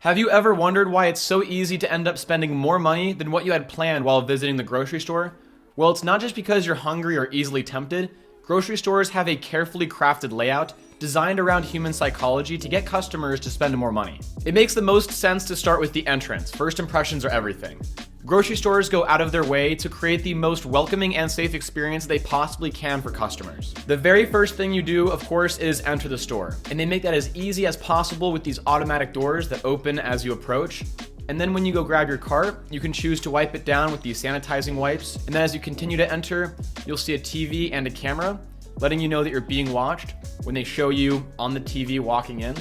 Have you ever wondered why it's so easy to end up spending more money than what you had planned while visiting the grocery store? Well, it's not just because you're hungry or easily tempted. Grocery stores have a carefully crafted layout designed around human psychology to get customers to spend more money. It makes the most sense to start with the entrance. First impressions are everything. Grocery stores go out of their way to create the most welcoming and safe experience they possibly can for customers. The very first thing you do, of course, is enter the store, and they make that as easy as possible with these automatic doors that open as you approach. And then when you go grab your cart, you can choose to wipe it down with these sanitizing wipes, and then as you continue to enter, you'll see a TV and a camera, letting you know that you're being watched when they show you on the TV walking in.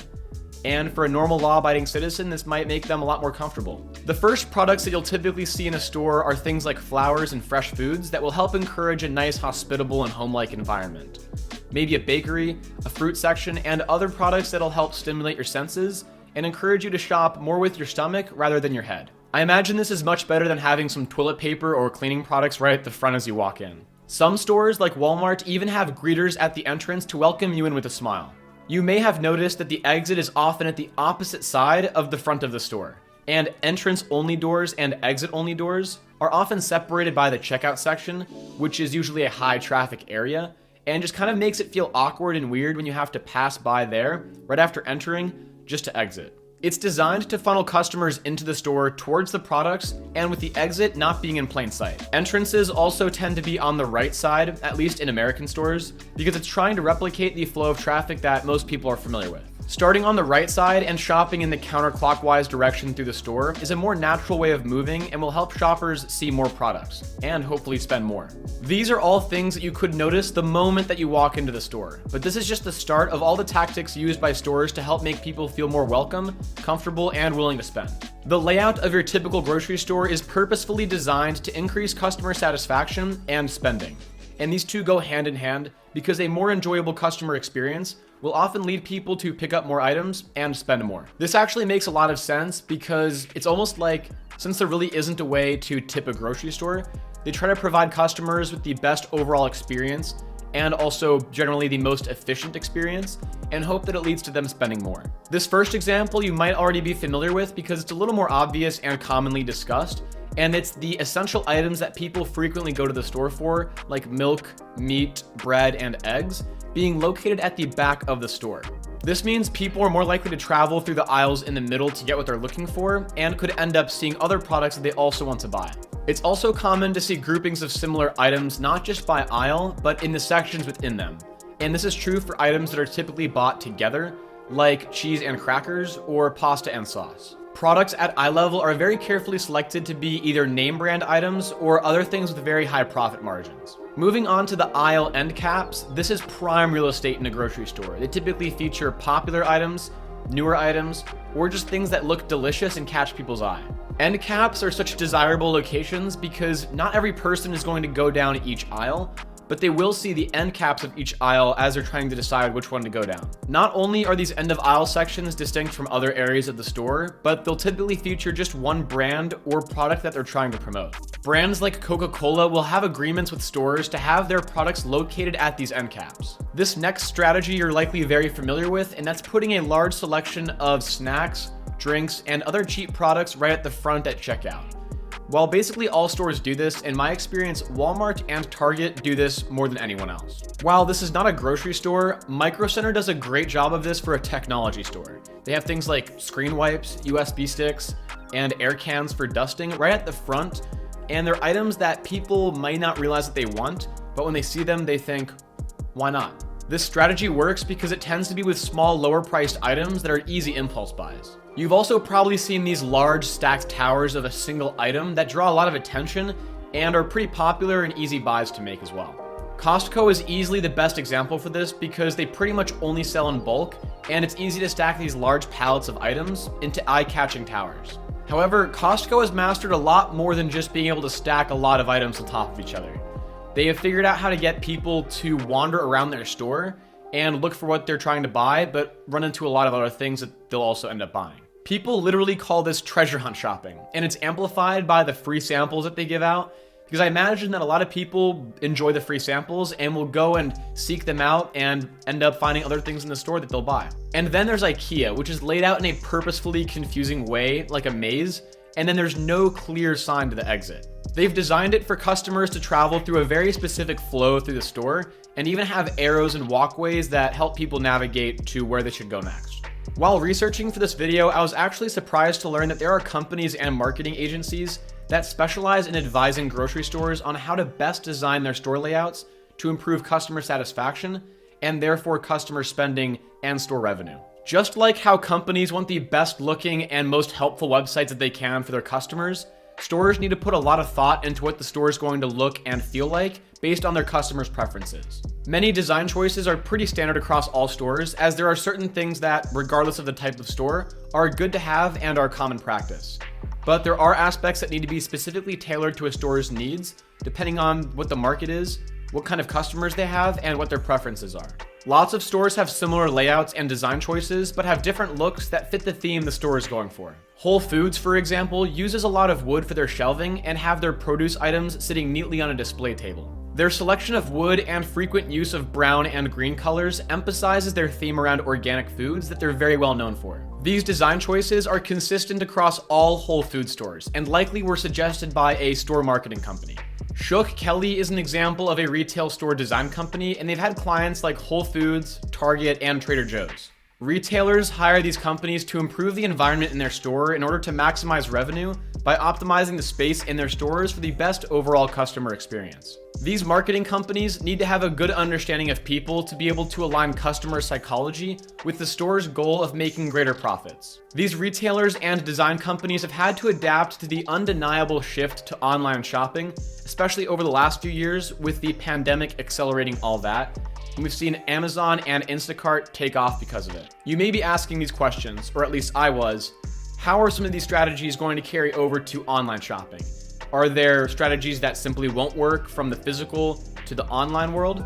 And for a normal law-abiding citizen, this might make them a lot more comfortable. The first products that you'll typically see in a store are things like flowers and fresh foods that will help encourage a nice, hospitable, and home-like environment. Maybe a bakery, a fruit section, and other products that'll help stimulate your senses and encourage you to shop more with your stomach rather than your head. I imagine this is much better than having some toilet paper or cleaning products right at the front as you walk in. Some stores, like Walmart, even have greeters at the entrance to welcome you in with a smile. You may have noticed that the exit is often at the opposite side of the front of the store, and entrance-only doors and exit-only doors are often separated by the checkout section, which is usually a high-traffic area, and just kind of makes it feel awkward and weird when you have to pass by there right after entering just to exit. It's designed to funnel customers into the store towards the products and with the exit not being in plain sight. Entrances also tend to be on the right side, at least in American stores, because it's trying to replicate the flow of traffic that most people are familiar with. Starting on the right side and shopping in the counterclockwise direction through the store is a more natural way of moving and will help shoppers see more products and hopefully spend more. These are all things that you could notice the moment that you walk into the store, but this is just the start of all the tactics used by stores to help make people feel more welcome, comfortable, and willing to spend. The layout of your typical grocery store is purposefully designed to increase customer satisfaction and spending. And these two go hand in hand because a more enjoyable customer experience will often lead people to pick up more items and spend more. This actually makes a lot of sense because it's almost like, since there really isn't a way to tip a grocery store, they try to provide customers with the best overall experience and also generally the most efficient experience and hope that it leads to them spending more. This first example you might already be familiar with because it's a little more obvious and commonly discussed, and it's the essential items that people frequently go to the store for, like milk, meat, bread, and eggs, being located at the back of the store. This means people are more likely to travel through the aisles in the middle to get what they're looking for and could end up seeing other products that they also want to buy. It's also common to see groupings of similar items not just by aisle, but in the sections within them. And this is true for items that are typically bought together, like cheese and crackers or pasta and sauce. Products at eye level are very carefully selected to be either name brand items or other things with very high profit margins. Moving on to the aisle end caps, this is prime real estate in a grocery store. They typically feature popular items, newer items, or just things that look delicious and catch people's eye. End caps are such desirable locations because not every person is going to go down each aisle, but they will see the end caps of each aisle as they're trying to decide which one to go down. Not only are these end of aisle sections distinct from other areas of the store, but they'll typically feature just one brand or product that they're trying to promote. Brands like Coca-Cola will have agreements with stores to have their products located at these end caps. This next strategy you're likely very familiar with, and that's putting a large selection of snacks, drinks, and other cheap products right at the front at checkout. While basically all stores do this, in my experience, Walmart and Target do this more than anyone else. While this is not a grocery store, Micro Center does a great job of this for a technology store. They have things like screen wipes, USB sticks, and air cans for dusting right at the front, and they're items that people might not realize that they want, but when they see them, they think, why not? This strategy works because it tends to be with small, lower-priced items that are easy impulse buys. You've also probably seen these large stacked towers of a single item that draw a lot of attention and are pretty popular and easy buys to make as well. Costco is easily the best example for this because they pretty much only sell in bulk, and it's easy to stack these large pallets of items into eye-catching towers. However, Costco has mastered a lot more than just being able to stack a lot of items on top of each other. They have figured out how to get people to wander around their store and look for what they're trying to buy, but run into a lot of other things that they'll also end up buying. People literally call this treasure hunt shopping, and it's amplified by the free samples that they give out, Because I imagine that a lot of people enjoy the free samples and will go and seek them out and end up finding other things in the store that they'll buy. And then there's IKEA, which is laid out in a purposefully confusing way, like a maze, and then there's no clear sign to the exit. They've designed it for customers to travel through a very specific flow through the store, and even have arrows and walkways that help people navigate to where they should go next. While researching for this video, I was actually surprised to learn that there are companies and marketing agencies that specialize in advising grocery stores on how to best design their store layouts to improve customer satisfaction and therefore customer spending and store revenue. Just like how companies want the best looking and most helpful websites that they can for their customers, stores need to put a lot of thought into what the store is going to look and feel like based on their customers' preferences. Many design choices are pretty standard across all stores, as there are certain things that, regardless of the type of store, are good to have and are common practice. But there are aspects that need to be specifically tailored to a store's needs, depending on what the market is, what kind of customers they have, and what their preferences are. Lots of stores have similar layouts and design choices, but have different looks that fit the theme the store is going for. Whole Foods, for example, uses a lot of wood for their shelving and have their produce items sitting neatly on a display table. Their selection of wood and frequent use of brown and green colors emphasizes their theme around organic foods that they're very well known for. These design choices are consistent across all Whole Foods stores and likely were suggested by a store marketing company. Shook Kelly is an example of a retail store design company, and they've had clients like Whole Foods, Target, and Trader Joe's. Retailers hire these companies to improve the environment in their store in order to maximize revenue by optimizing the space in their stores for the best overall customer experience. These marketing companies need to have a good understanding of people to be able to align customer psychology with the store's goal of making greater profits. These retailers and design companies have had to adapt to the undeniable shift to online shopping, especially over the last few years with the pandemic accelerating all that. And we've seen Amazon and Instacart take off because of it. You may be asking these questions, or at least I was. How are some of these strategies going to carry over to online shopping? Are there strategies that simply won't work from the physical to the online world?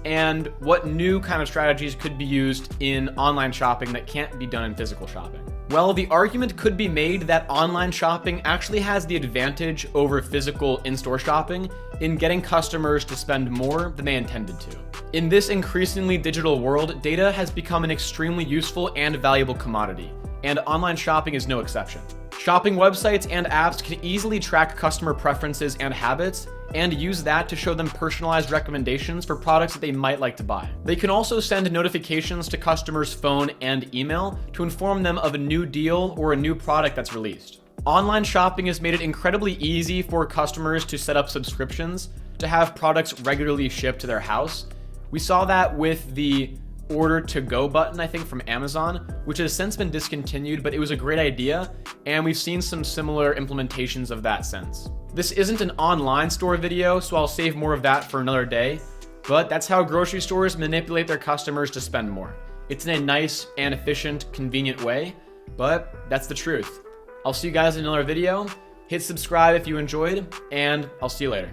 And what new kind of strategies could be used in online shopping that can't be done in physical shopping? Well, the argument could be made that online shopping actually has the advantage over physical in-store shopping in getting customers to spend more than they intended to. In this increasingly digital world, data has become an extremely useful and valuable commodity, and online shopping is no exception. Shopping websites and apps can easily track customer preferences and habits and use that to show them personalized recommendations for products that they might like to buy. They can also send notifications to customers' phone and email to inform them of a new deal or a new product that's released. Online shopping has made it incredibly easy for customers to set up subscriptions to have products regularly shipped to their house. We saw that with the order to go button, I think, from Amazon, which has since been discontinued, but it was a great idea, and we've seen some similar implementations of that since. This isn't an online store video, so I'll save more of that for another day, but that's how grocery stores manipulate their customers to spend more. It's in a nice and efficient, convenient way, but that's the truth. I'll see you guys in another video. Hit subscribe if you enjoyed, and I'll see you later.